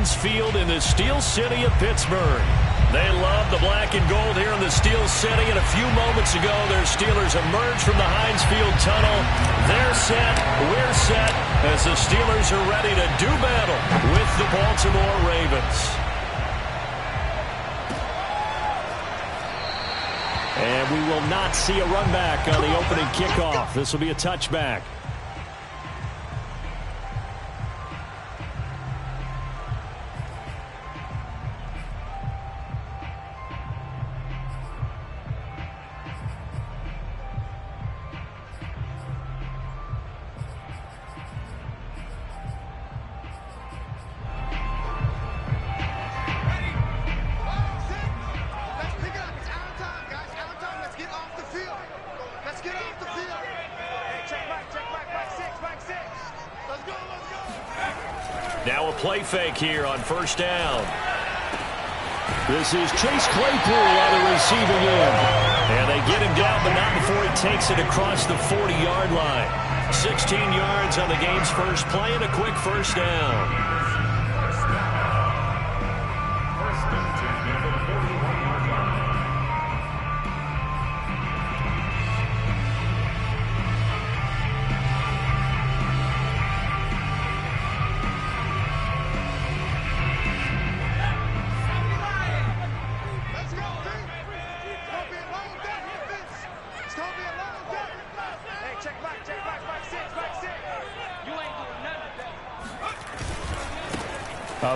Heinz Field in the Steel City of Pittsburgh. They love the black and gold here in the Steel City, and a few moments ago, their Steelers emerged from the Heinz Field tunnel. They're set, we're set, as the Steelers are ready to do battle with the Baltimore Ravens. And we will not see a run back on the opening kickoff. This will be a touchback. Now a play fake here on first down. This is Chase Claypool on the receiving end. And they get him down, but not before he takes it across the 40-yard line. 16 yards on the game's first play and a quick first down.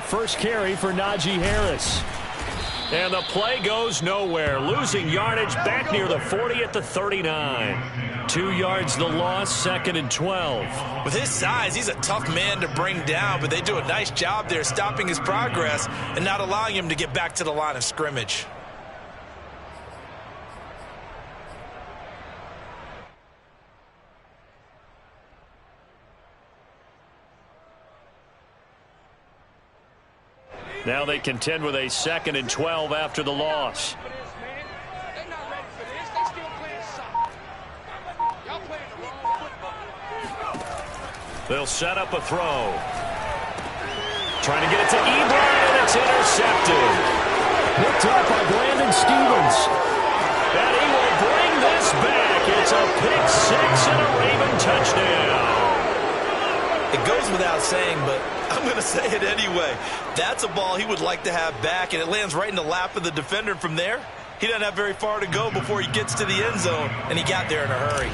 First carry for Najee Harris. And the play goes nowhere. Losing yardage back near the 40 at the 39. 2 yards the loss, 2nd and 12. With his size, he's a tough man to bring down, but they do a nice job there stopping his progress and not allowing him to get back to the line of scrimmage. Now they contend with a 2nd and 12 after the loss. They'll set up a throw. Trying to get it to Ebron, and it's intercepted. Picked up by Brandon Stephens. And he will bring this back. It's a pick six and a Raven touchdown. It goes without saying, but I'm going to say it anyway. That's a ball he would like to have back, and it lands right in the lap of the defender from there. He doesn't have very far to go before he gets to the end zone, and he got there in a hurry.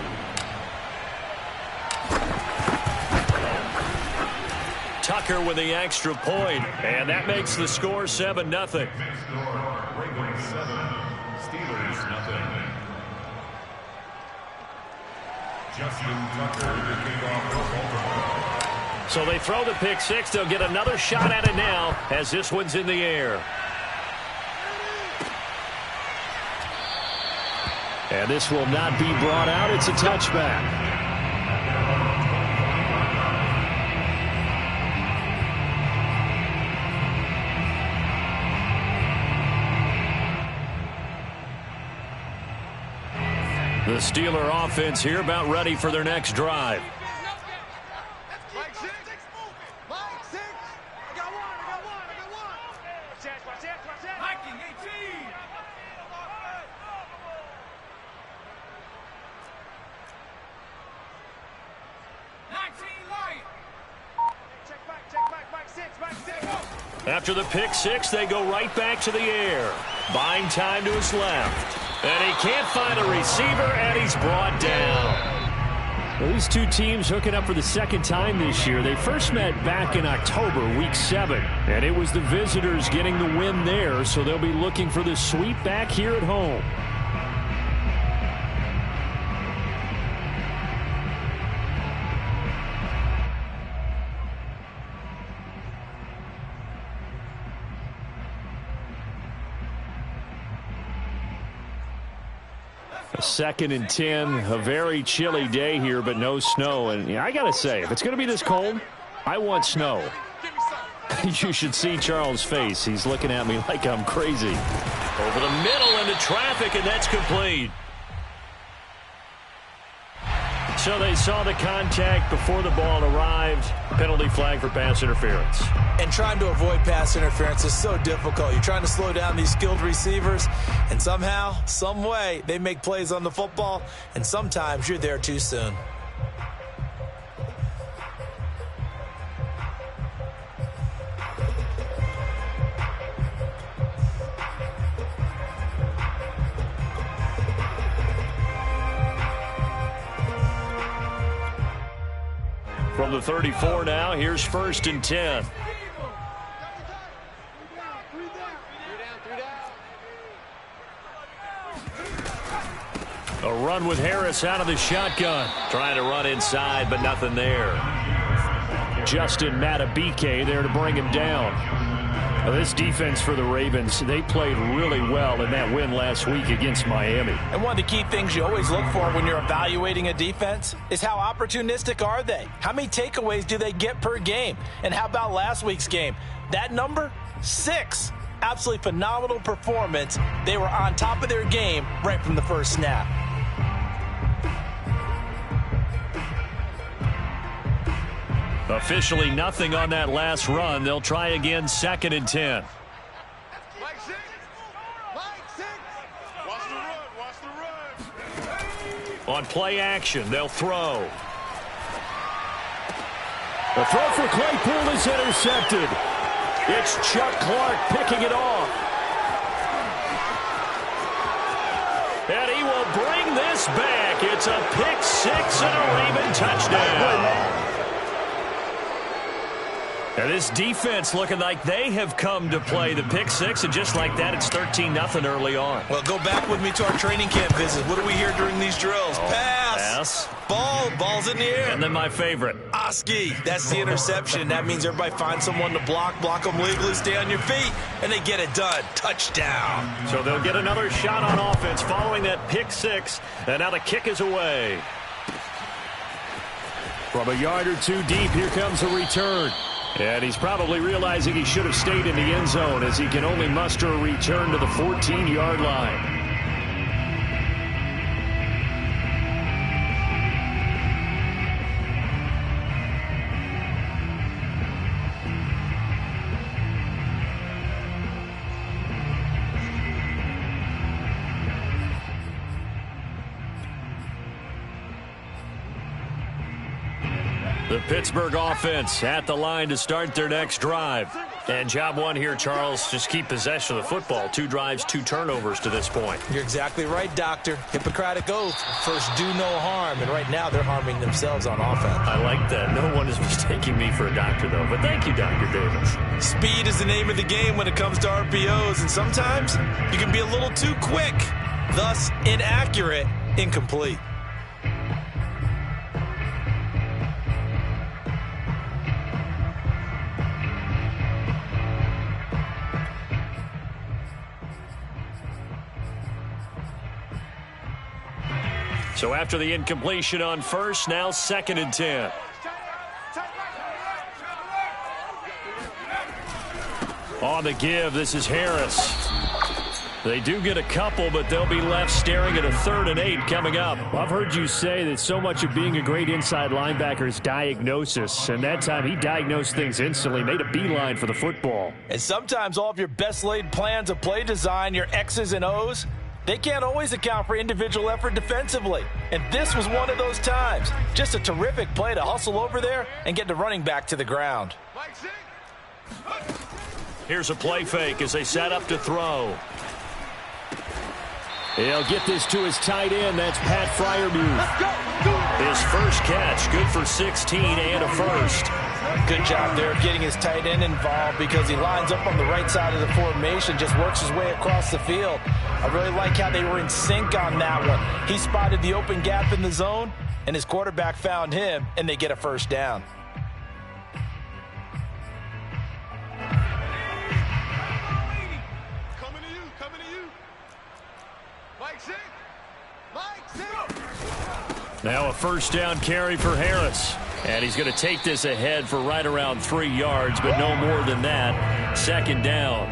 Tucker with the extra point, and that makes the score 7-0. Ravens 7, Steelers 0. Justin Tucker to kick off for Baltimore. So they throw the pick six. They'll get another shot at it now as this one's in the air. And this will not be brought out. It's a touchback. The Steeler offense here about ready for their next drive. After the pick six, they go right back to the air. Buying time to his left. And he can't find a receiver, and he's brought down. Well, these two teams hooking up for the second time this year. They first met back in October, week 7. And it was the visitors getting the win there, so they'll be looking for the sweep back here at home. A 2nd and 10, a very chilly day here, but no snow. And I got to say, if it's going to be this cold, I want snow. You should see Charles' face. He's looking at me like I'm crazy. Over the middle into traffic, and that's complete. So they saw the contact before the ball arrived. Penalty flag for pass interference. And trying to avoid pass interference is so difficult. You're trying to slow down these skilled receivers, and somehow, some way, they make plays on the football, and sometimes you're there too soon. From the 34 now, here's 1st and 10. A run with Harris out of the shotgun. Trying to run inside, but nothing there. Justin Madubuike there to bring him down. Now, this defense for the Ravens, they played really well in that win last week against Miami. And one of the key things you always look for when you're evaluating a defense is how opportunistic are they? How many takeaways do they get per game? And how about last week's game? That number, 6. Absolutely phenomenal performance. They were on top of their game right from the first snap. Officially nothing on that last run. They'll try again, 2nd and 10. On play action, they'll throw. The throw for Claypool is intercepted. It's Chuck Clark picking it off. And he will bring this back. It's a pick 6 and a Raven touchdown. And this defense looking like they have come to play the pick 6, and just like that, it's 13-0 early on. Well, go back with me to our training camp visit. What do we hear during these drills? Pass. Ball's in the air. And then my favorite. Oski. That's the interception. That means everybody finds someone to block them legally, stay on your feet, and they get it done. Touchdown. So they'll get another shot on offense following that pick 6, and now the kick is away. From a yard or two deep, here comes a return. And he's probably realizing he should have stayed in the end zone as he can only muster a return to the 14-yard line. The Pittsburgh offense at the line to start their next drive. And job one here, Charles, just keep possession of the football. 2 drives, 2 turnovers to this point. You're exactly right, Doctor. Hippocratic oath. First, do no harm. And right now, they're harming themselves on offense. I like that. No one is mistaking me for a doctor, though. But thank you, Dr. Davis. Speed is the name of the game when it comes to RPOs. And sometimes you can be a little too quick. Thus, inaccurate, incomplete. So after the incompletion on first, now 2nd and 10. On the give, this is Harris. They do get a couple, but they'll be left staring at a 3rd and 8 coming up. I've heard you say that so much of being a great inside linebacker is diagnosis, and that time he diagnosed things instantly, made a beeline for the football. And sometimes all of your best laid plans of play design, your X's and O's, they can't always account for individual effort defensively. And this was one of those times. Just a terrific play to hustle over there and get the running back to the ground. Here's a play fake as they set up to throw. He'll get this to his tight end. That's Pat Freiermuth. His first catch, good for 16 and a first. Good job there getting his tight end involved because he lines up on the right side of the formation, just works his way across the field. I really like how they were in sync on that one. He spotted the open gap in the zone, and his quarterback found him, and they get a first down. Now a first down carry for Harris. And he's going to take this ahead for right around 3 yards, but no more than that. 2nd down.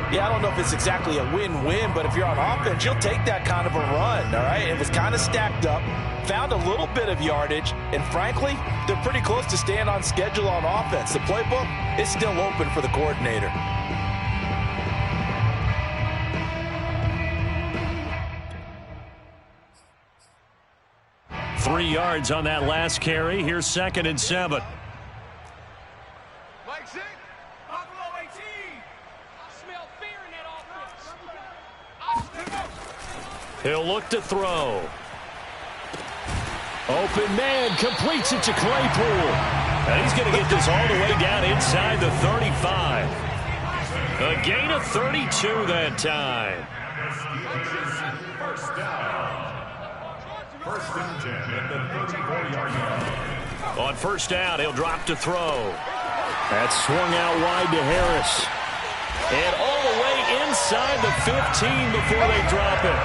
Yeah, I don't know if it's exactly a win-win, but if you're on offense, you'll take that kind of a run, all right? It was kind of stacked up, found a little bit of yardage, and frankly, they're pretty close to staying on schedule on offense. The playbook is still open for the coordinator. 3 yards on that last carry. Here's 2nd and 7. He'll look to throw. Open man, completes it to Claypool. And he's going to get this all the way down inside the 35. A gain of 32 that time. First and 10 at the 34-yard line. On first down, he'll drop to throw. That swung out wide to Harris. And all the way inside the 15 before they drop it.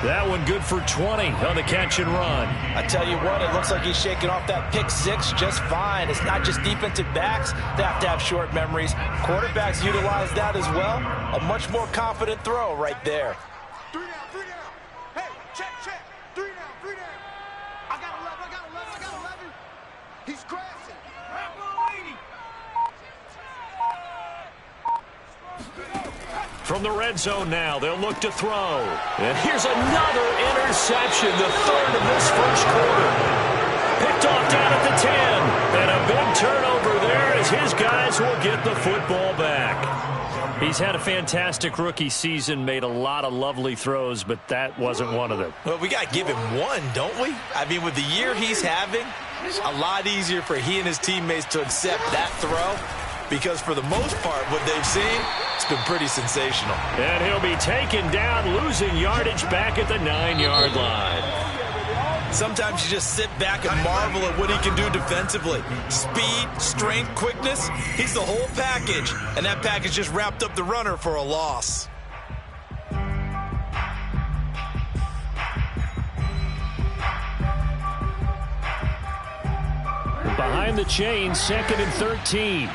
That one good for 20 on the catch and run. I tell you what, it looks like he's shaking off that pick six just fine. It's not just defensive backs that have to have short memories. Quarterbacks utilize that as well. A much more confident throw right there. 3 down. Hey, check. 3 down. I got 11. He's crashing. From the red zone now, they'll look to throw. And here's another interception, the third of this first quarter. Picked off down at the 10. And a big turnover there as his guys will get the football back. He's had a fantastic rookie season, made a lot of lovely throws, but that wasn't one of them. Well, we got to give him one, don't we? I mean, with the year he's having, a lot easier for he and his teammates to accept that throw. Because for the most part, what they've seen, it's been pretty sensational. And he'll be taken down, losing yardage back at the 9-yard line. Sometimes you just sit back and marvel at what he can do defensively. Speed, strength, quickness, he's the whole package. And that package just wrapped up the runner for a loss. Behind the chain, 2nd and 13.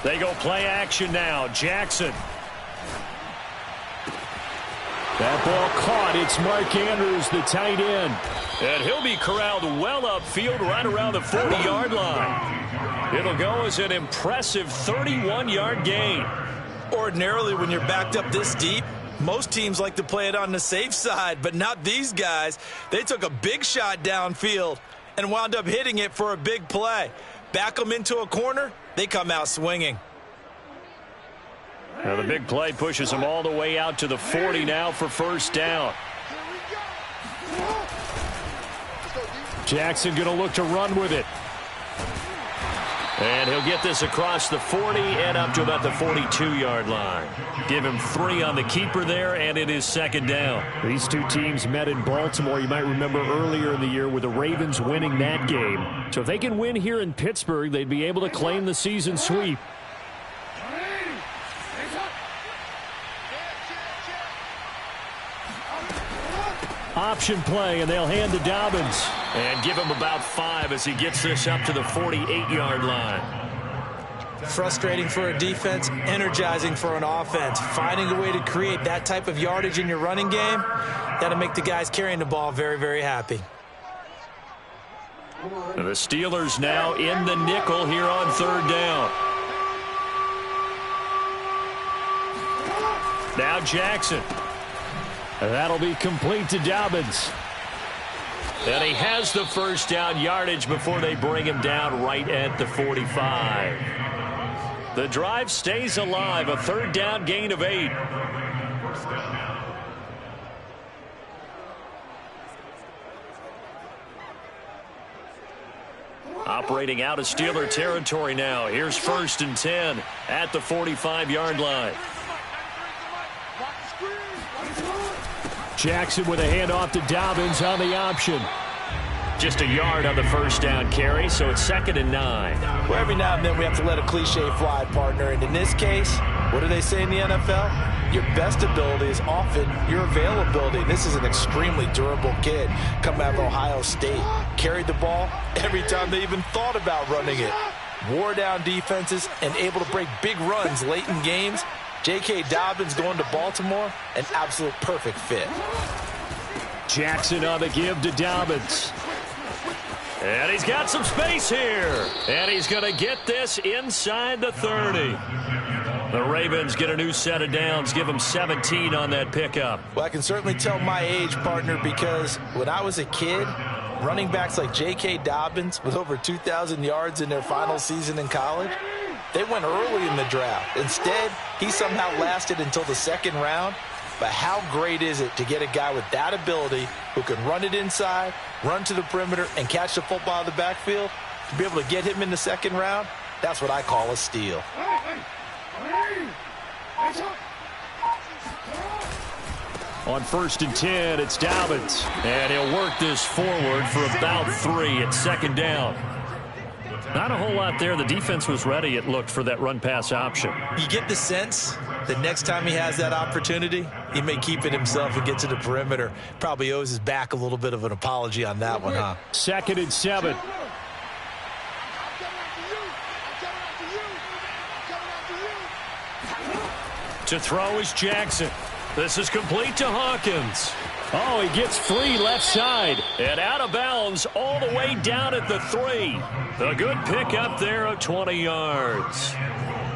They go play action now. Jackson. That ball caught. It's Mark Andrews, the tight end. And he'll be corralled well upfield right around the 40-yard line. It'll go as an impressive 31-yard gain. Ordinarily, when you're backed up this deep, most teams like to play it on the safe side, but not these guys. They took a big shot downfield and wound up hitting it for a big play. Back them into a corner, they come out swinging. Now the big play pushes them all the way out to the 40 now for first down. Jackson going to look to run with it. And he'll get this across the 40 and up to about the 42-yard line. Give him 3 on the keeper there, and it is 2nd down. These two teams met in Baltimore. You might remember earlier in the year with the Ravens winning that game. So if they can win here in Pittsburgh, they'd be able to claim the season sweep. Option play, and they'll hand to Dobbins. And give him about 5 as he gets this up to the 48-yard line. Frustrating for a defense, energizing for an offense. Finding a way to create that type of yardage in your running game, that'll make the guys carrying the ball very, very happy. And the Steelers now in the nickel here on 3rd down. Now Jackson. And that'll be complete to Dobbins. And he has the first down yardage before they bring him down right at the 45. The drive stays alive. A 3rd down gain of 8. Operating out of Steeler territory now. Here's 1st and 10 at the 45-yard line. Jackson with a handoff to Dobbins on the option. Just a yard on the first down carry, so it's 2nd and 9. Well, every now and then we have to let a cliche fly, partner. And in this case, what do they say in the NFL? Your best ability is often your availability. This is an extremely durable kid coming out of Ohio State. Carried the ball every time they even thought about running it. Wore down defenses and able to break big runs late in games. J.K. Dobbins going to Baltimore, an absolute perfect fit. Jackson on the give to Dobbins. And he's got some space here. And he's going to get this inside the 30. The Ravens get a new set of downs, give them 17 on that pickup. Well, I can certainly tell my age, partner, because when I was a kid, running backs like J.K. Dobbins with over 2,000 yards in their final season in college, they went early in the draft. Instead, he somehow lasted until the 2nd round. But how great is it to get a guy with that ability who can run it inside, run to the perimeter, and catch the football out of the backfield? To be able to get him in the 2nd round, that's what I call a steal. On 1st and 10, it's Dobbins. And he'll work this forward for about 3 at 2nd down. Not a whole lot there. The defense was ready, it looked, for that run-pass option. You get the sense that next time he has that opportunity, he may keep it himself and get to the perimeter. Probably owes his back a little bit of an apology on that one, huh? 2nd and 7. To throw is Jackson. This is complete to Hawkins. Oh, he gets free left side and out of bounds all the way down at the 3. A good pickup there of 20 yards.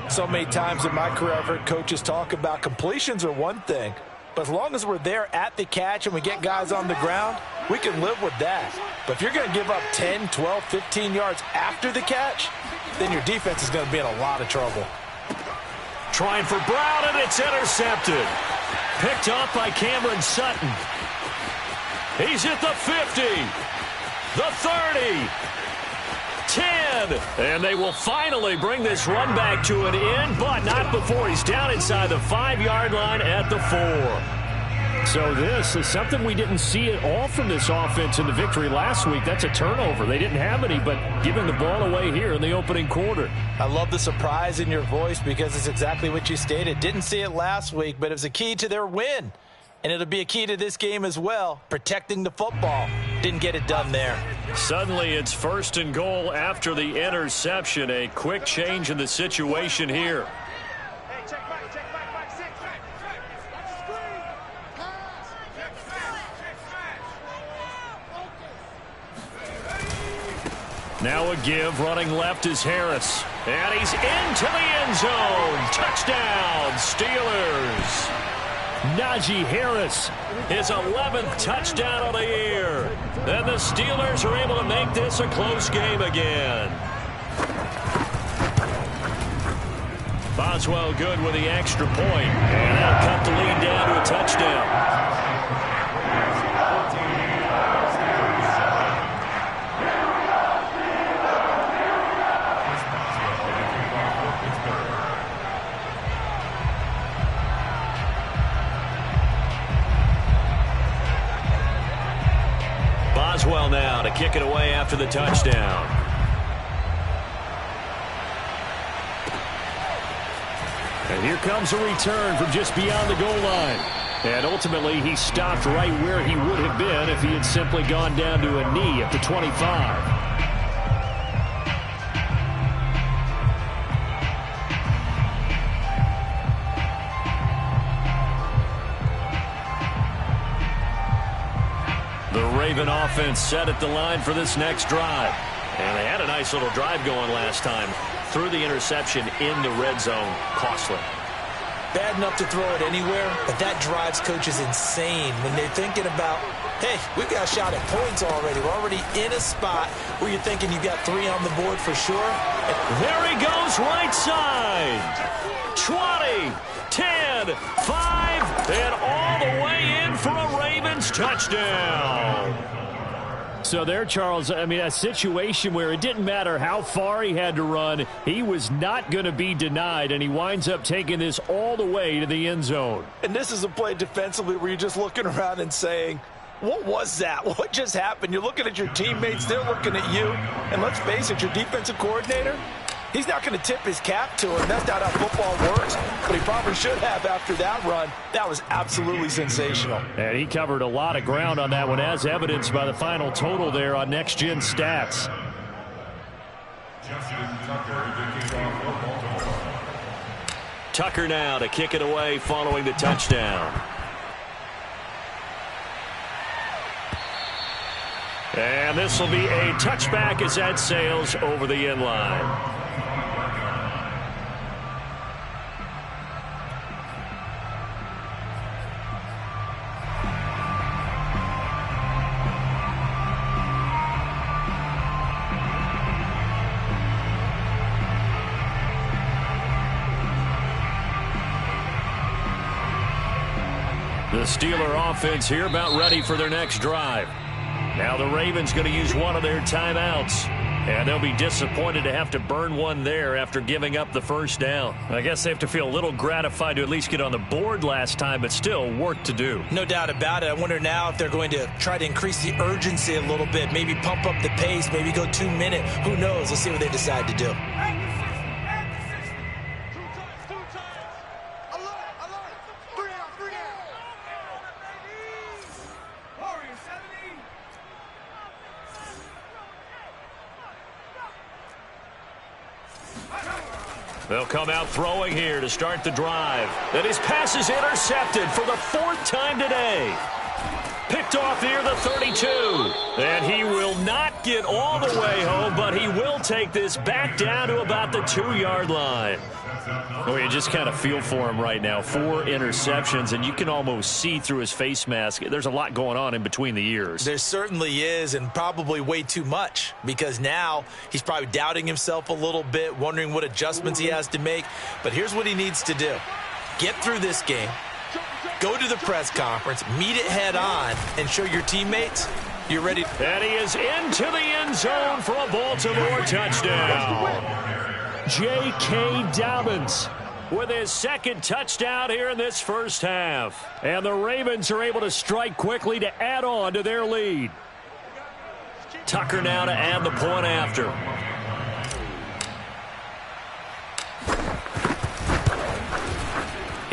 So many times in my career I've heard coaches talk about completions are one thing, but as long as we're there at the catch and we get guys on the ground, we can live with that. But if you're going to give up 10, 12, 15 yards after the catch, then your defense is going to be in a lot of trouble. Trying for Brown, and it's intercepted. Picked off by Cameron Sutton. He's at the 50, the 30, 10, and they will finally bring this run back to an end, but not before he's down inside the 5-yard line at the 4. So this is something we didn't see at all from this offense in the victory last week. That's a turnover. They didn't have any, but giving the ball away here in the opening quarter. I love the surprise in your voice because it's exactly what you stated. Didn't see it last week, but it was a key to their win. And it'll be a key to this game as well, protecting the football. Didn't get it done there. Suddenly it's 1st and goal after the interception. A quick change in the situation here. Hey, check back, 6. Watch the screen. Pass. Now a give, running left is Harris. And he's into the end zone. Touchdown, Steelers. Najee Harris, his 11th touchdown of the year. And the Steelers are able to make this a close game again. Boswell good with the extra point. And that'll cut the lead down to a touchdown. Boswell now to kick it away after the touchdown. And here comes a return from just beyond the goal line. And ultimately, he stopped right where he would have been if he had simply gone down to a knee at the 25. The Raven offense set at the line for this next drive. And they had a nice little drive going last time. Threw the interception in the red zone. Costly. Bad enough to throw it anywhere, but that drives coaches insane when they're thinking about, hey, we've got a shot at points already. We're already in a spot where you're thinking you've got 3 on the board for sure. And there he goes, right side. 20, 10, 5, and all the way in for a Ravens touchdown. So there, Charles, I mean, a situation where it didn't matter how far he had to run, he was not going to be denied, and he winds up taking this all the way to the end zone. this is a play defensively where you're just looking around and saying, What was that? What just happened? You're looking at your teammates, they're looking at you. And let's face it, your defensive coordinator, he's not going to tip his cap to him. That's not how football works. But he probably should have after that run. That was absolutely sensational. And he covered a lot of ground on that one, as evidenced by the final total there on Next Gen Stats. Tucker now to kick it away following the touchdown. And this will be a touchback as that sails over the end line. The Steeler offense here about ready for their next drive. Now the Ravens going to use one of their timeouts. And they'll be disappointed to have to burn one there after giving up the first down. I guess they have to feel a little gratified to at least get on the board last time, but still work to do. No doubt about it. I wonder now if they're going to try to increase the urgency a little bit, maybe pump up the pace, maybe go 2 minute. Who knows? Let's see what they decide to do. They'll come out throwing here to start the drive. And his pass is intercepted for the 4th time today. Picked off near the 32. And he will not get all the way home, but he will take this back down to about the 2-yard line. Oh, you just kind of feel for him right now. 4 interceptions, and you can almost see through his face mask. There's a lot going on in between the ears. There certainly is, and probably way too much, because now he's probably doubting himself a little bit, wondering what adjustments he has to make. But here's what he needs to do. Get through this game, go to the press conference, meet it head on, and show your teammates you're ready. And he is into the end zone for a Baltimore touchdown. J.K. Dobbins with his 2nd touchdown here in this first half. And the Ravens are able to strike quickly to add on to their lead. Tucker now to add the point after.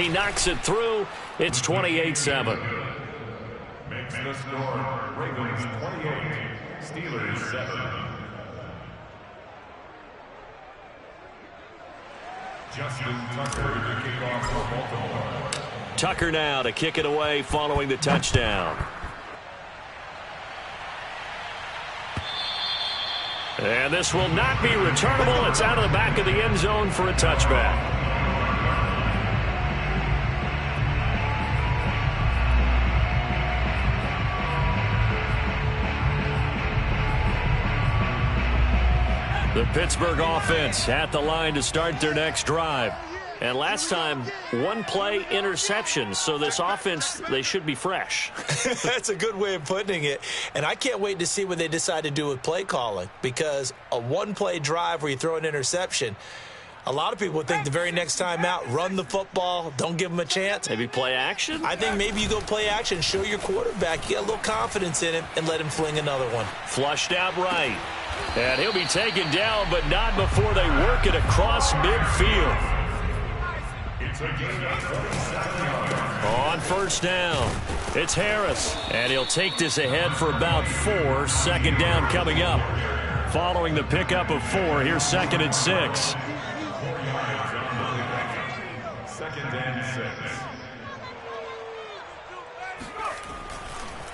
He knocks it through. It's 28-7. Makes the score Ravens 28, Steelers 7. Justin Tucker to kick off for Baltimore. Tucker now to kick it away following the touchdown. And this will not be returnable. It's out of the back of the end zone for a touchback. The Pittsburgh offense at the line to start their next drive. And last time, 1 play interception. So this offense, they should be fresh. That's a good way of putting it. And I can't wait to see what they decide to do with play calling. Because a 1-play drive where you throw an interception, a lot of people would think the very next time out, run the football, don't give them a chance. Maybe play action? I think maybe you go play action, show your quarterback, you get a little confidence in him, and let him fling another one. Flushed out right. And he'll be taken down, but not before they work it across midfield. On first down, it's Harris. And he'll take this ahead for about 4. 2nd down coming up. Following the pickup of 4, here's 2nd and 6. 2nd and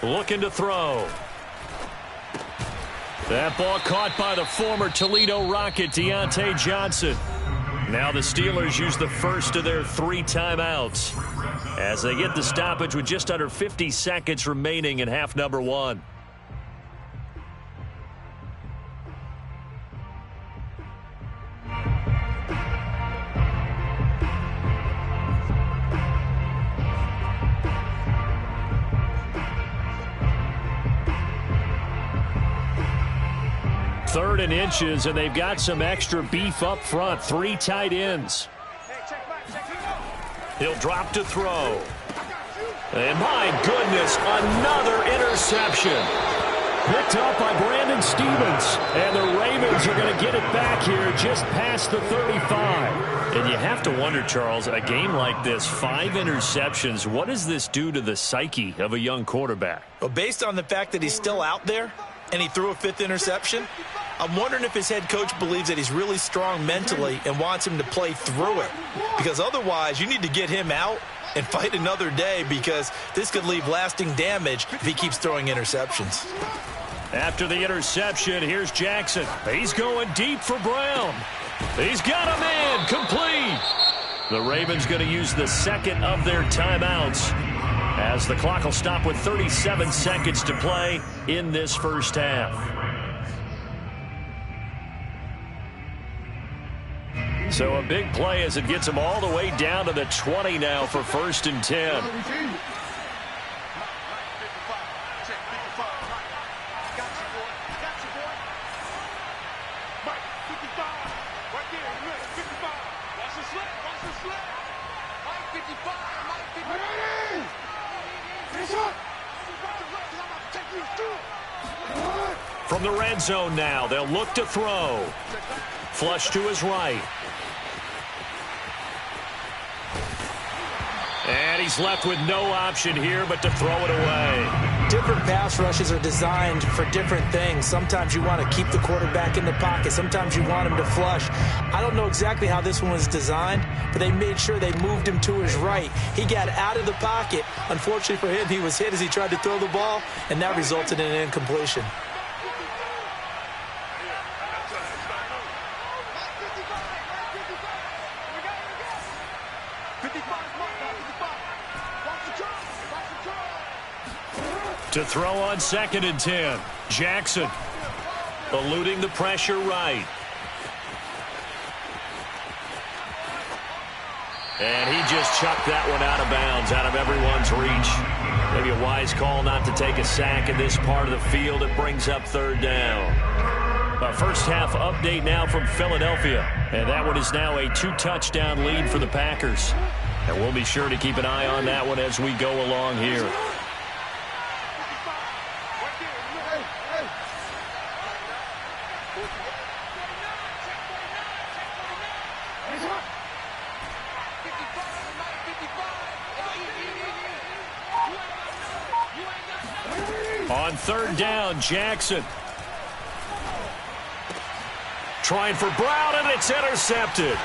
6. Looking to throw. That ball caught by the former Toledo Rocket, Deontay Johnson. Now the Steelers use the first of their 3 timeouts as they get the stoppage with just under 50 seconds remaining in half number 1. Third and inches, and they've got some extra beef up front. 3 tight ends. He'll drop to throw. And my goodness, another interception. Picked up by Brandon Stephens. And the Ravens are going to get it back here just past the 35. And you have to wonder, Charles, a game like this, 5 interceptions, what does this do to the psyche of a young quarterback? Well, based on the fact that he's still out there and he threw a 5th interception, I'm wondering if his head coach believes that he's really strong mentally and wants him to play through it. Because otherwise, you need to get him out and fight another day, because this could leave lasting damage if he keeps throwing interceptions. After the interception, here's Jackson. He's going deep for Brown. He's got a man complete. The Ravens going to use the second of their timeouts as the clock will stop with 37 seconds to play in this first half. So a big play as it gets them all the way down to the 20 now for 1st and 10. From the red zone now, they'll look to throw. Flush to his right. And he's left with no option here but to throw it away. Different pass rushes are designed for different things. Sometimes you want to keep the quarterback in the pocket. Sometimes you want him to flush. I don't know exactly how this one was designed, but they made sure they moved him to his right. He got out of the pocket. Unfortunately for him, he was hit as he tried to throw the ball, and that resulted in an incompletion. To throw on 2nd and 10. Jackson eluding the pressure right. And he just chucked that one out of bounds, out of everyone's reach. Maybe a wise call not to take a sack in this part of the field. It brings up 3rd down. A first half update now from Philadelphia. And that one is now a 2-touchdown lead for the Packers. And we'll be sure to keep an eye on that one as we go along here. On 3rd down, Jackson. Trying for Brown, and it's intercepted.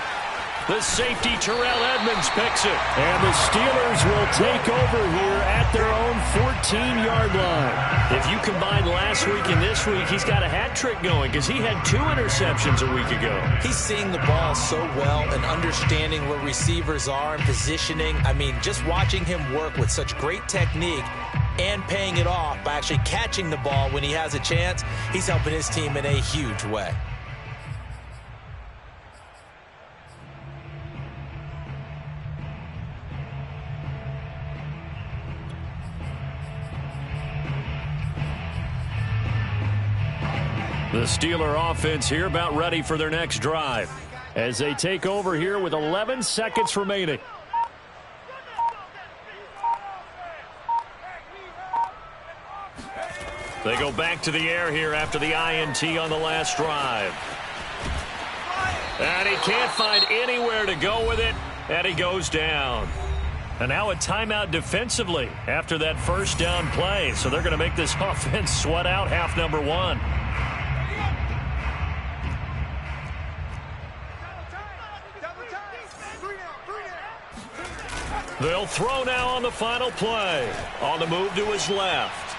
The safety, Terrell Edmonds, picks it. And the Steelers will take over here at their own 14-yard line. If you combine last week and this week, he's got a hat trick going because he had 2 interceptions a week ago. He's seeing the ball so well and understanding where receivers are and positioning. I mean, just watching him work with such great technique and paying it off by actually catching the ball when he has a chance, he's helping his team in a huge way. The Steeler offense here about ready for their next drive as they take over here with 11 seconds remaining. They go back to the air here after the INT on the last drive. And he can't find anywhere to go with it, and he goes down. And now a timeout defensively after that first down play. So they're going to make this offense sweat out half number 1. They'll throw now on the final play. On the move to his left.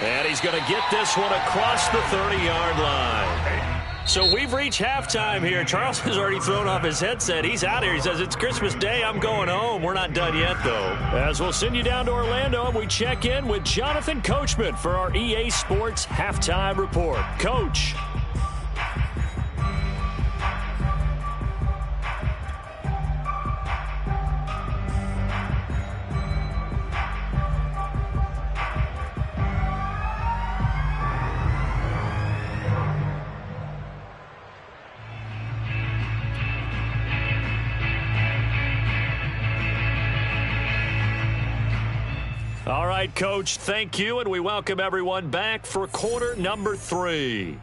And he's going to get this one across the 30-yard line. So we've reached halftime here. Charles has already thrown off his headset. He's out here. He says, it's Christmas Day. I'm going home. We're not done yet, though. As we'll send you down to Orlando, and we check in with Jonathan Coachman for our EA Sports Halftime Report. Coach. All right, Coach, thank you, and we welcome everyone back for quarter number 3.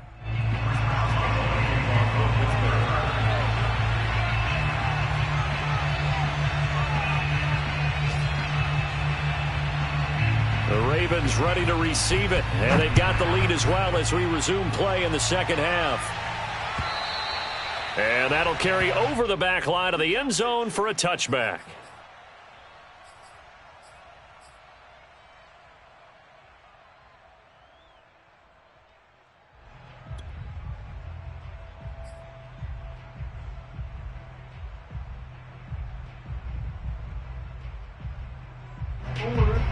The Ravens ready to receive it, and they've got the lead as well as we resume play in the second half. And that'll carry over the back line of the end zone for a touchback.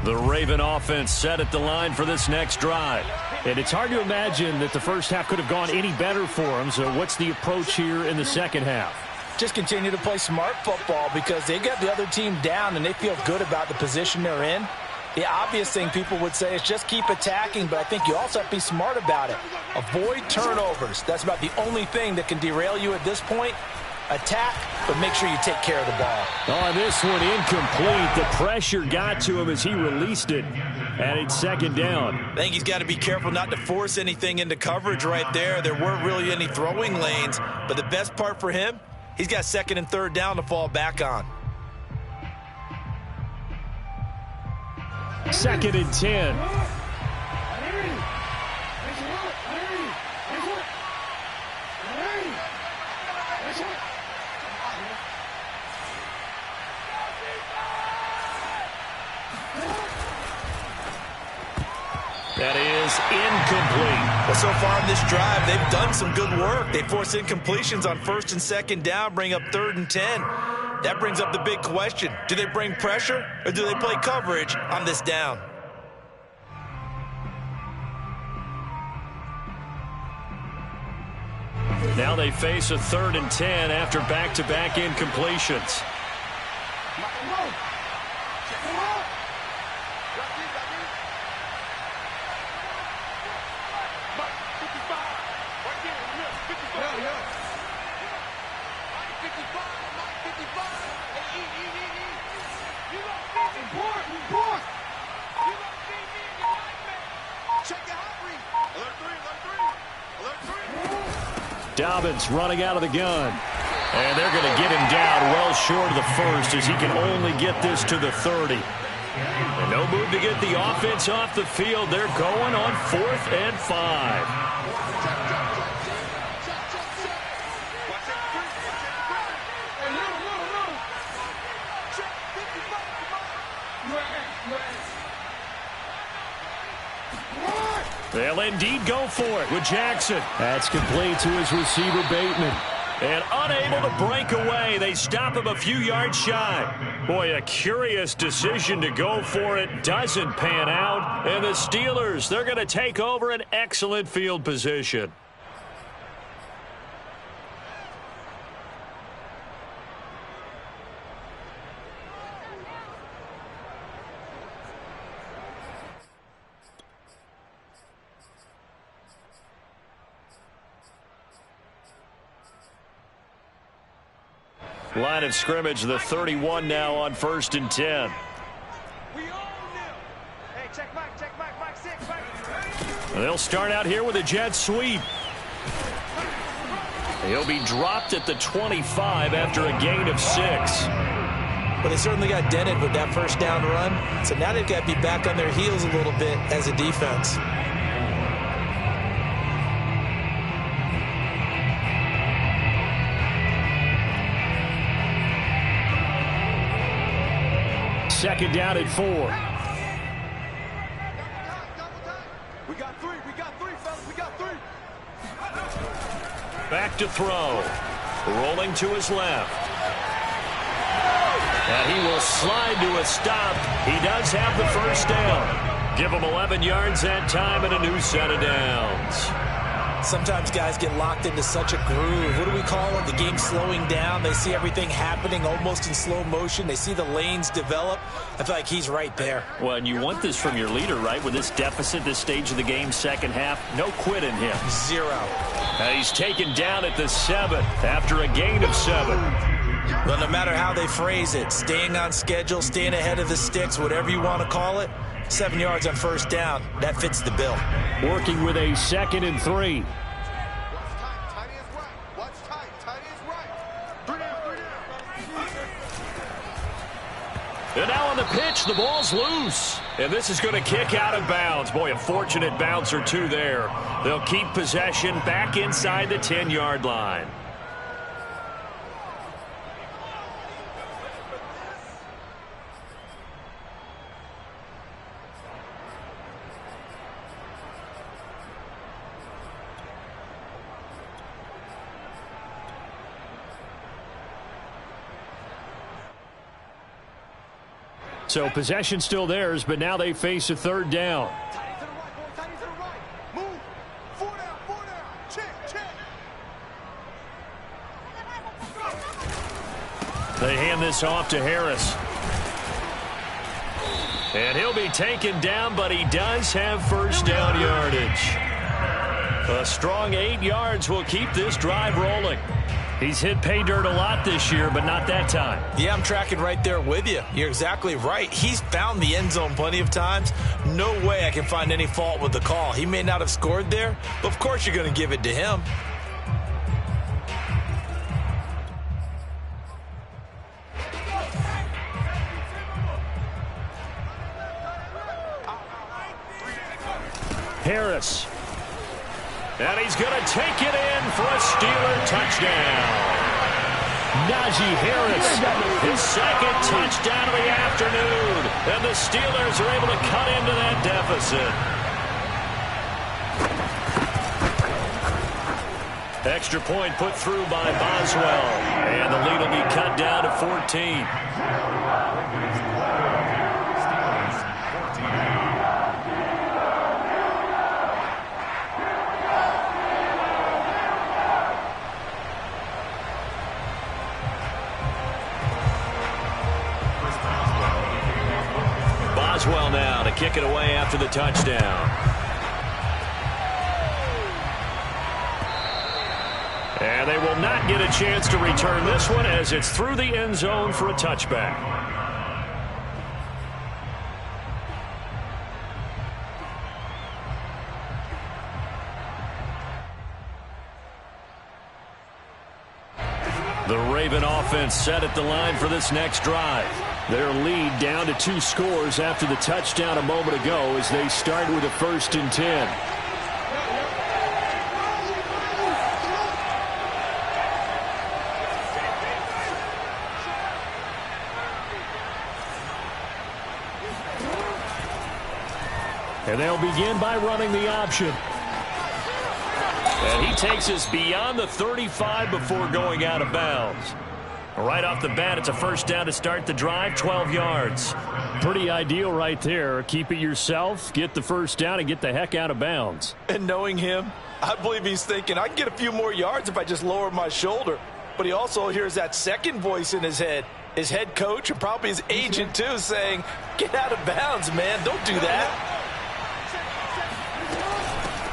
The Raven offense set at the line for this next drive. And it's hard to imagine that the first half could have gone any better for them. So what's the approach here in the second half? Just continue to play smart football because they got the other team down and they feel good about the position they're in. The obvious thing people would say is just keep attacking, but I think you also have to be smart about it. Avoid turnovers. That's about the only thing that can derail you at this point. Attack, but make sure you take care of the ball. On this one, incomplete. The pressure got to him as he released it. And it's second down. I think he's got to be careful not to force anything into coverage right there. There weren't really any throwing lanes, but the best part for him, he's got second and third down to fall back on. Second and 10. That is incomplete. Well, so far in this drive, they've done some good work. They force incompletions on first and second down, bring up third and 10. That brings up the big question. Do they bring pressure or do they play coverage on this down? Now they face a third and 10 after back-to-back incompletions. Dobbins running out of the gun. And they're going to get him down well short of the first as he can only get this to the 30. And no move to get the offense off the field. They're going on 4th and 5. They'll indeed go for it with Jackson. That's complete to his receiver, Bateman. And unable to break away, they stop him a few yards shy. Boy, a curious decision to go for it. Doesn't pan out. And the Steelers, they're going to take over an excellent field position. Line of scrimmage, the 31 now on 1st and 10. Hey, check back, 6, back. They'll start out here with a jet sweep. He'll be dropped at the 25 after a gain of 6. But they certainly got dented with that first down run. So now they've got to be back on their heels a little bit as a defense. Second down at 4. We got three, fellas. We got 3. Back to throw. Rolling to his left. And he will slide to a stop. He does have the first down. Give him 11 yards that time and a new set of downs. Sometimes guys get locked into such a groove. What do we call it? The game slowing down. They see everything happening almost in slow motion. They see the lanes develop. I feel like he's right there. Well, and you want this from your leader, right? With this deficit, this stage of the game, second half, no quit in him. 0. He's taken down at the 7th after a gain of 7. But no matter how they phrase it, staying on schedule, staying ahead of the sticks, whatever you want to call it, 7 yards on first down. That fits the bill. Working with a 2nd and 3. And now on the pitch, the ball's loose. And this is going to kick out of bounds. Boy, a fortunate bounce or two there. They'll keep possession back inside the 10-yard line. So possession still theirs, but now they face a 3rd down. Move. 4 down. Check. They hand this off to Harris. And he'll be taken down, but he does have first down yardage. A strong 8 yards will keep this drive rolling. He's hit pay dirt a lot this year, but not that time. Yeah, I'm tracking right there with you. You're exactly right. He's found the end zone plenty of times. No way I can find any fault with the call. He may not have scored there, but of course you're going to give it to him. Harris. And he's going to take it in for a Steeler touchdown. Najee Harris, his 2nd touchdown of the afternoon. And the Steelers are able to cut into that deficit. Extra point put through by Boswell. And the lead will be cut down to 14. Boswell now to kick it away after the touchdown. And they will not get a chance to return this one as it's through the end zone for a touchback. The Raven offense set at the line for this next drive. Their lead down to 2 scores after the touchdown a moment ago as they start with a 1st and 10. And they'll begin by running the option. And he takes us beyond the 35 before going out of bounds. Right off the bat, it's a first down to start the drive, 12 yards. Pretty ideal right there. Keep it yourself, get the first down, and get the heck out of bounds. And knowing him, I believe he's thinking, I can get a few more yards if I just lower my shoulder. But he also hears that second voice in his head. His head coach and probably his agent, too, saying, get out of bounds, man. Don't do that.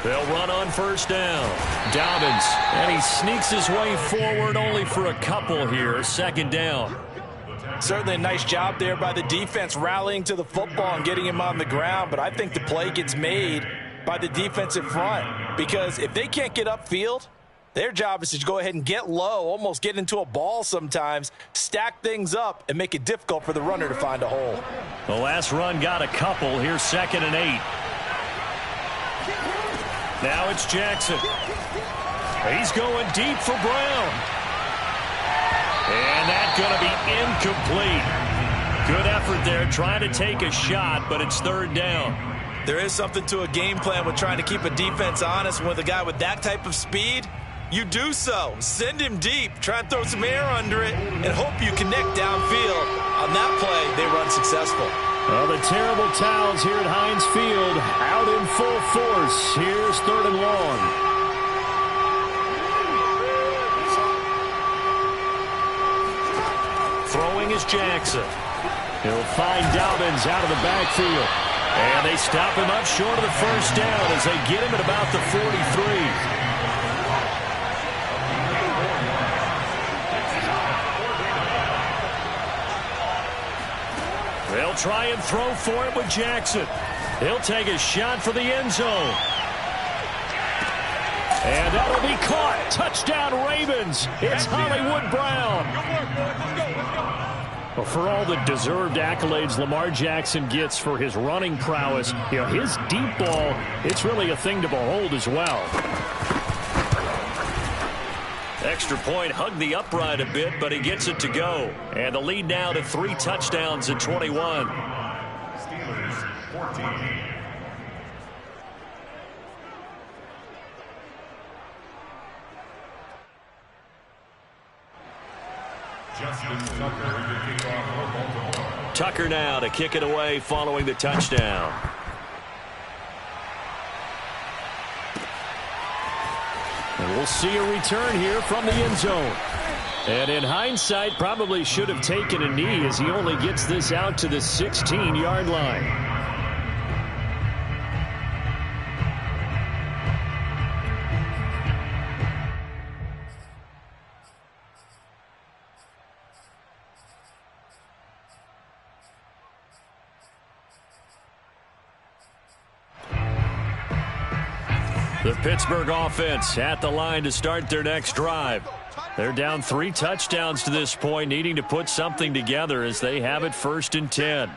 They'll run on first down. Dobbins, and he sneaks his way forward only for a couple here. 2nd down. Certainly a nice job there by the defense rallying to the football and getting him on the ground, but I think the play gets made by the defensive front because if they can't get upfield, their job is to go ahead and get low, almost get into a ball sometimes, stack things up, and make it difficult for the runner to find a hole. The last run got a couple. Here's 2nd and 8. Now it's Jackson. He's going deep for Brown. And that's going to be incomplete. Good effort there trying to take a shot, but it's 3rd down. There is something to a game plan with trying to keep a defense honest. With a guy with that type of speed, you do so. Send him deep. Try and throw some air under it and hope you connect downfield. On that play, they run successful. Well, the terrible towels here at Heinz Field out in full force. Here's 3rd and long. Throwing is Jackson. He'll find Dobbins out of the backfield. And they stop him up short of the first down as they get him at about the 43. They'll They'll try and throw for it with Jackson. He'll take a shot for the end zone. And that'll be caught. Touchdown, Ravens. It's Hollywood Brown. Well, for all the deserved accolades Lamar Jackson gets for his running prowess, his deep ball, it's really a thing to behold as well. Extra point hugged the upright a bit, but he gets it to go. And the lead now to 3 touchdowns at 21. Steelers 14. Justin Tucker to kick off for Baltimore. Tucker now to kick it away following the touchdown. And we'll see a return here from the end zone. And in hindsight, probably should have taken a knee as he only gets this out to the 16-yard line. The Pittsburgh offense at the line to start their next drive. They're down 3 touchdowns to this point, needing to put something together as they have it 1st and 10.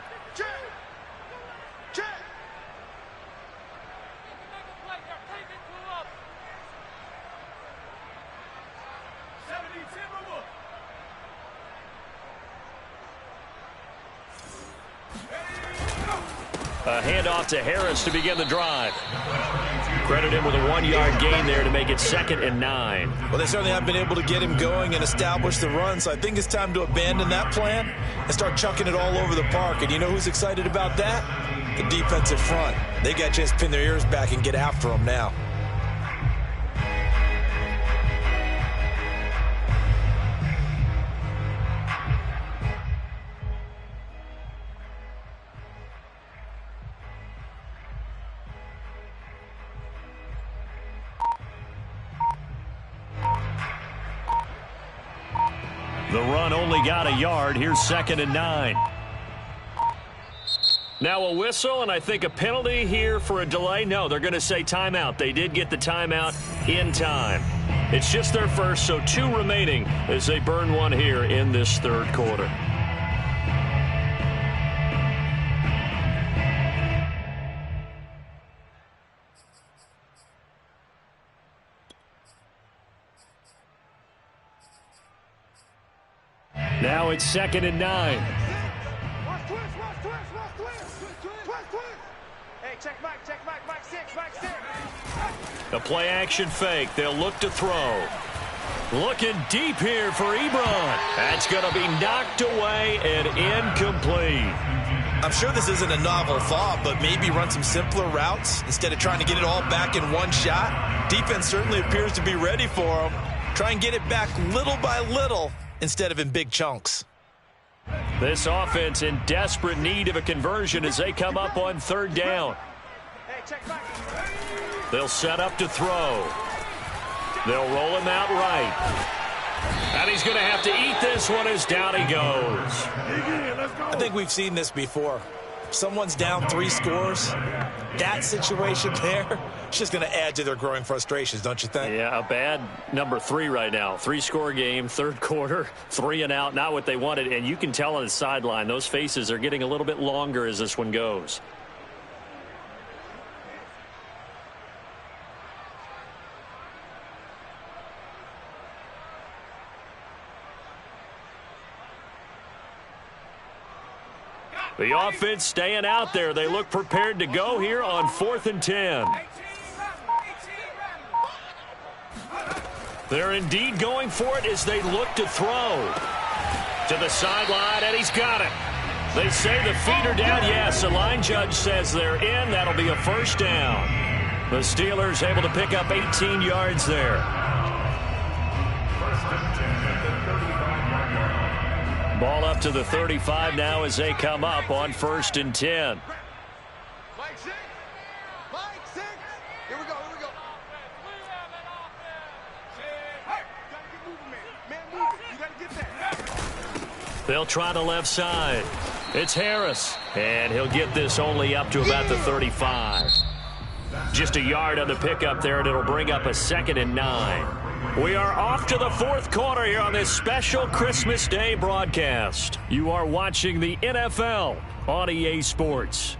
A handoff to Harris to begin the drive. Credit him with a 1-yard gain there to make it 2nd and 9. Well, they certainly have been able to get him going and establish the run, so I think it's time to abandon that plan and start chucking it all over the park. And you know who's excited about that? The defensive front. They got a chance to pin their ears back and get after him now. The run only got a yard. Here's 2nd and 9. Now a whistle, and I think a penalty here for a delay. No, they're going to say timeout. They did get the timeout in time. It's just their first, so 2 remaining as they burn one here in this 3rd quarter. Now it's 2nd and 9. Hey, check Mike, Mike 6, Mike 6. A play action fake. They'll look to throw. Looking deep here for Ebron. That's going to be knocked away and incomplete. I'm sure this isn't a novel thought, but maybe run some simpler routes instead of trying to get it all back in one shot. Defense certainly appears to be ready for him. Try and get it back little by little instead of in big chunks. This offense in desperate need of a conversion as they come up on 3rd down. They'll set up to throw. They'll roll him out right. And he's going to have to eat this one as down he goes. I think we've seen this before. Someone's down 3 scores. That situation there, it's just going to add to their growing frustrations, don't you think? Yeah, a bad number 3 right now. 3-score game, 3rd quarter, 3 and out, not what they wanted. And you can tell on the sideline, those faces are getting a little bit longer as this one goes. The offense staying out there. They look prepared to go here on 4th and 10. They're indeed going for it as they look to throw. To the sideline, and he's got it. They say the feet are down. Yes, the line judge says they're in. That'll be a 1st down. The Steelers able to pick up 18 yards there. Ball up to the 35 now as they come up on 1st and 10. Mike 6. Here we go. Hey, you gotta get moving, man. Man, move it. You gotta get that. They'll try the left side. It's Harris, and he'll get this only up to about the 35. Just a yard on the pickup there, and it'll bring up a 2nd and 9. We are off to the 4th quarter here on this special Christmas Day broadcast. You are watching the NFL on EA Sports.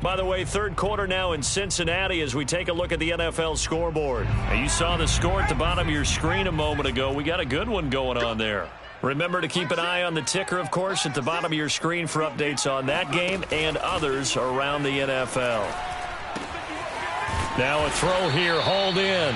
By the way, 3rd quarter now in Cincinnati as we take a look at the NFL scoreboard. Now, you saw the score at the bottom of your screen a moment ago. We got a good one going on there. Remember to keep an eye on the ticker, of course, at the bottom of your screen for updates on that game and others around the NFL. Now a throw here, hauled in.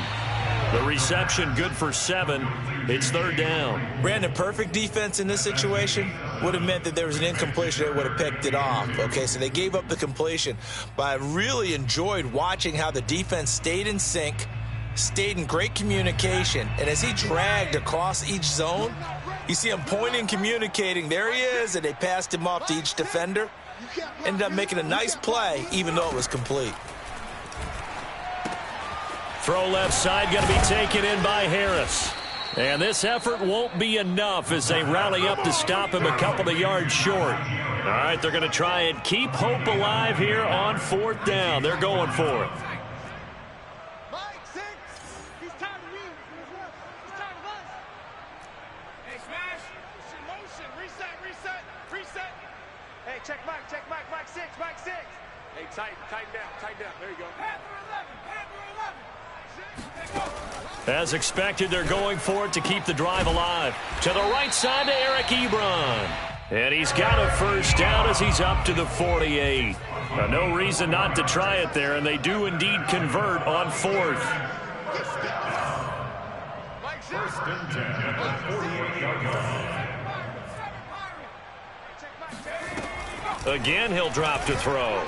The reception good for 7. It's 3rd down. Brandon, perfect defense in this situation would have meant that there was an incompletion that would have picked it off. Okay, so they gave up the completion. But I really enjoyed watching how the defense stayed in sync, stayed in great communication, and as he dragged across each zone, you see him pointing, communicating. There he is, and they passed him off to each defender. Ended up making a nice play, even though it was complete. Throw left side, going to be taken in by Harris. And this effort won't be enough as they rally up to stop him a couple of yards short. All right, they're going to try and keep hope alive here on 4th down. They're going for it. Mike, 6. He's tired of you. He's tired of us. Hey, smash. It's in motion. Reset. Hey, check Mike. Mike 6. Hey, tighten down. There you go. Panther 11. As expected, they're going for it to keep the drive alive. To the right side to Eric Ebron. And he's got a 1st down as he's up to the 48. No reason not to try it there, and they do indeed convert on 4th. First and 10 at the 48-yard line. Again, he'll drop to throw.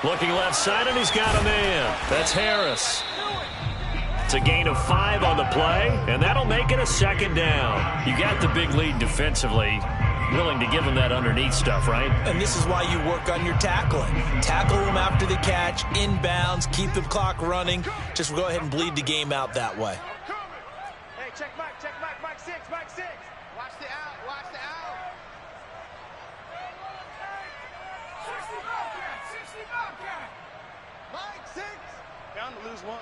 Looking left side, and he's got a man. That's Harris. It's a gain of 5 on the play, and that'll make it a 2nd down. You got the big lead defensively. Willing to give him that underneath stuff, right? And this is why you work on your tackling. Tackle them after the catch, inbounds, keep the clock running. Just go ahead and bleed the game out that way. Hey, check Mike. Mike 6. Watch the out. 60 Bobcat. Mike 6. Bound to lose 1.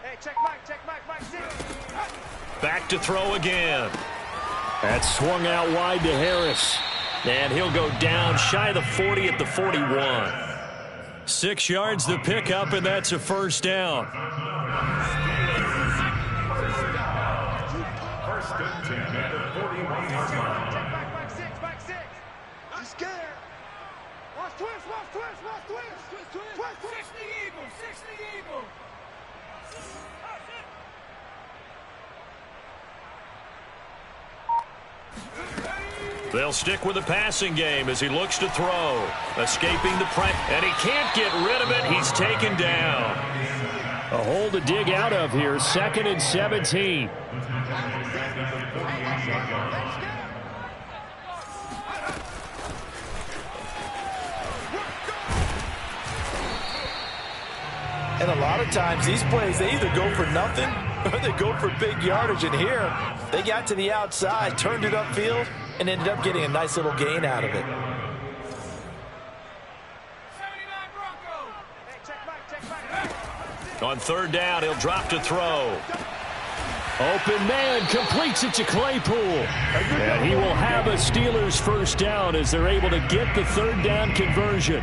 Hey, check Mike 6. Back to throw again. That swung out wide to Harris. And he'll go down shy of the 40 at the 41. 6 yards the pickup, and that's a 1st down. First and 10 at the 41-yard line. Check Mike 6. He's scared. Watch twist. 60 Eagle. They'll stick with the passing game as he looks to throw. Escaping the pressure, and he can't get rid of it. He's taken down. A hole to dig out of here. 2nd and 17. And a lot of times these plays, they either go for nothing or they go for big yardage. And here, they got to the outside, turned it upfield, and ended up getting a nice little gain out of it. On 3rd down, he'll drop to throw. Open man completes it to Claypool. And he will have a Steelers 1st down as they're able to get the 3rd down conversion.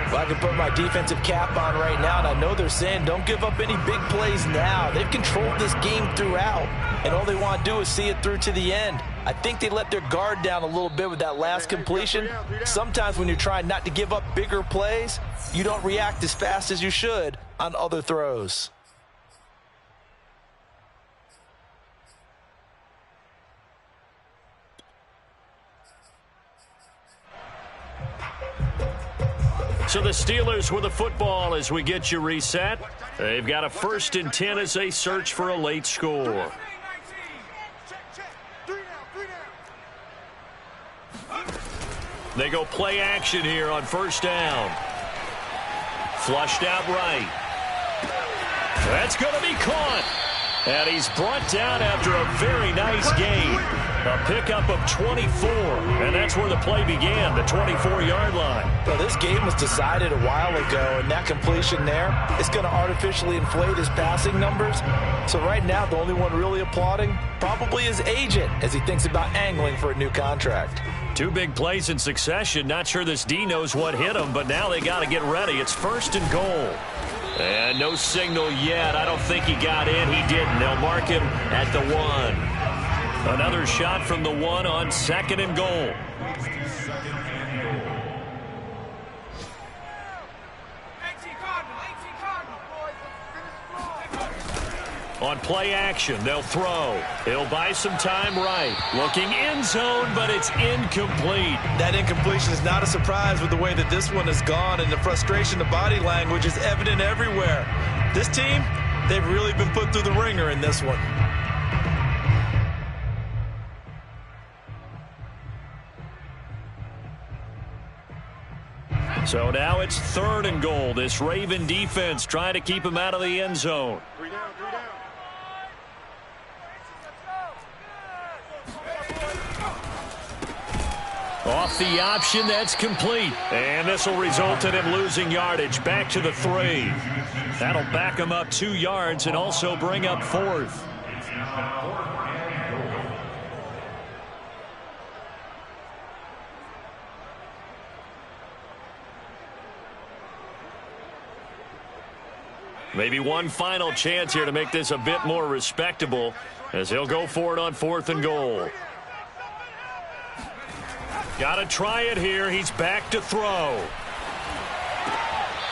Well, I can put my defensive cap on right now, and I know they're saying don't give up any big plays now. They've controlled this game throughout, and all they want to do is see it through to the end. I think they let their guard down a little bit with that last completion. Sometimes when you're trying not to give up bigger plays, you don't react as fast as you should on other throws. So the Steelers with the football as we get you reset. They've got a 1st and 10 as they search for a late score. They go play action here on 1st down. Flushed out right. That's going to be caught. And he's brought down after a very nice gain. A pickup of 24, and that's where the play began, the 24-yard line. Well, this game was decided a while ago, and that completion there is going to artificially inflate his passing numbers. So right now, the only one really applauding probably his agent as he thinks about angling for a new contract. 2 big plays in succession. Not sure this D knows what hit him, but now they got to get ready. It's 1st and goal. And no signal yet. I don't think he got in. He didn't. They'll mark him at the 1. Another shot from the 1 on 2nd and goal. On play action, they'll throw. He'll buy some time right. Looking end zone, but it's incomplete. That incompletion is not a surprise with the way that this one has gone, and the frustration, the body language is evident everywhere. This team, they've really been put through the ringer in this one. So now it's 3rd and goal. This Raven defense trying to keep him out of the end zone. 3 down, 3 down. Off the option, that's complete. And this will result in him losing yardage back to the 3. That'll back him up 2 yards and also bring up 4th. Maybe one final chance here to make this a bit more respectable as he'll go for it on 4th and goal. Got to try it here. He's back to throw.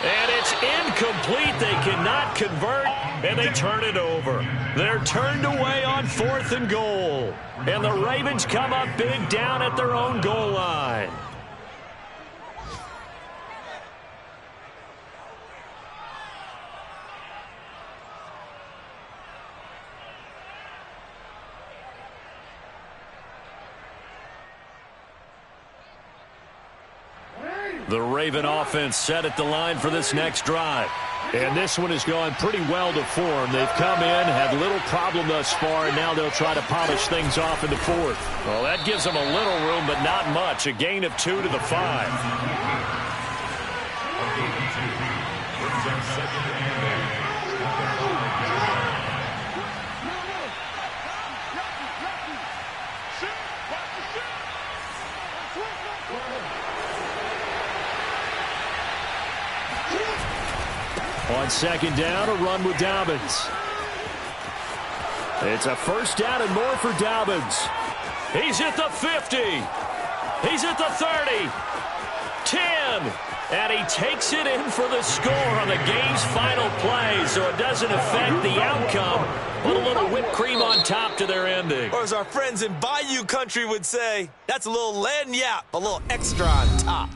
And it's incomplete. They cannot convert, and they turn it over. They're turned away on 4th and goal. And the Ravens come up big down at their own goal line. The Raven offense set at the line for this next drive. And this one has gone pretty well to form. They've come in, had little problem thus far, and now they'll try to polish things off in the 4th. Well, that gives them a little room, but not much. A gain of 2 to the 5. On 2nd down, a run with Dobbins. It's a 1st down and more for Dobbins. He's at the 50. He's at the 30. 10. And he takes it in for the score on the game's final play, so it doesn't affect the outcome. Put a little whipped cream on top to their ending. Or as our friends in Bayou Country would say, that's a little lagniappe, a little extra on top.